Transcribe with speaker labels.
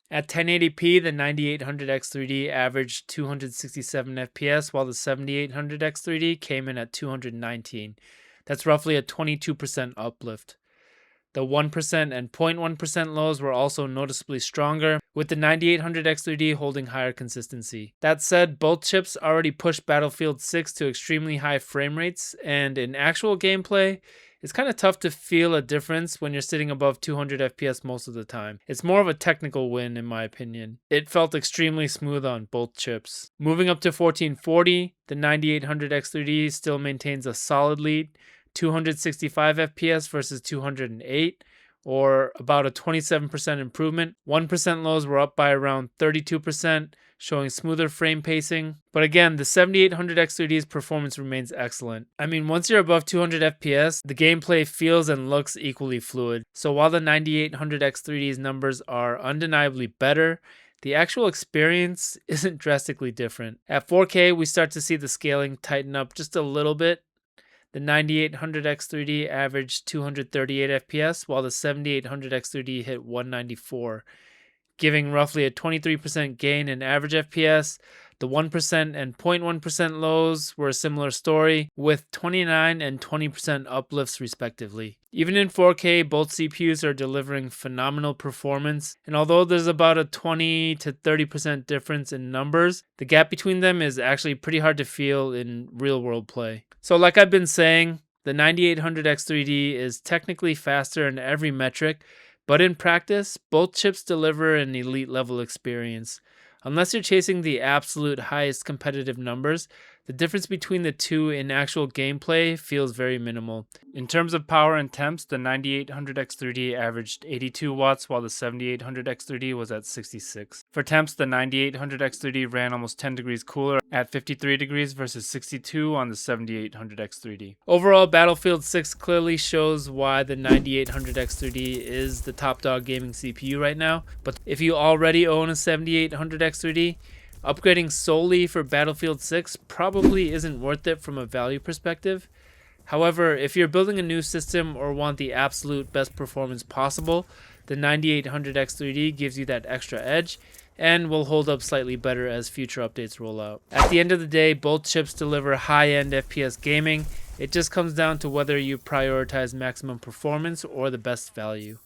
Speaker 1: At 1080p, the 9800X3D averaged 267 FPS, while the 7800X3D came in at 219. That's roughly a 22% uplift. The 1% and 0.1% lows were also noticeably stronger, with the 9800X3D holding higher consistency. That said, both chips already pushed Battlefield 6 to extremely high frame rates, and in actual gameplay, it's kind of tough to feel a difference when you're sitting above 200 FPS most of the time. It's more of a technical win in my opinion. It felt extremely smooth on both chips. Moving up to 1440, the 9800X3D still maintains a solid lead, 265 FPS versus 208, or about a 27% improvement. 1% lows were up by around 32%, showing smoother frame pacing. But again, the 7800X3D's performance remains excellent. I mean, once you're above 200 FPS, the gameplay feels and looks equally fluid. So while the 9800X3D's numbers are undeniably better, the actual experience isn't drastically different. At 4K, we start to see the scaling tighten up just a little bit. The 9800X3D averaged 238 FPS, while the 7800X3D hit 194, giving roughly a 23% gain in average FPS. The 1% and 0.1% lows were a similar story, with 29 and 20% uplifts respectively. Even in 4K, both CPUs are delivering phenomenal performance, and although there's about a 20 to 30% difference in numbers, the gap between them is actually pretty hard to feel in real-world play. So like I've been saying, the 9800X3D is technically faster in every metric, but in practice, both chips deliver an elite level experience. Unless you're chasing the absolute highest competitive numbers, the difference between the two in actual gameplay feels very minimal. In terms of power and temps, the 9800X3D averaged 82 watts while the 7800X3D was at 66. For temps, the 9800X3D ran almost 10 degrees cooler at 53 degrees versus 62 on the 7800X3D. Overall, Battlefield 6 clearly shows why the 9800X3D is the top dog gaming CPU right now, but if you already own a 7800X3D, upgrading solely for Battlefield 6 probably isn't worth it from a value perspective. However, if you're building a new system or want the absolute best performance possible, the 9800X3D gives you that extra edge and will hold up slightly better as future updates roll out. At the end of the day, both chips deliver high-end FPS gaming. It just comes down to whether you prioritize maximum performance or the best value.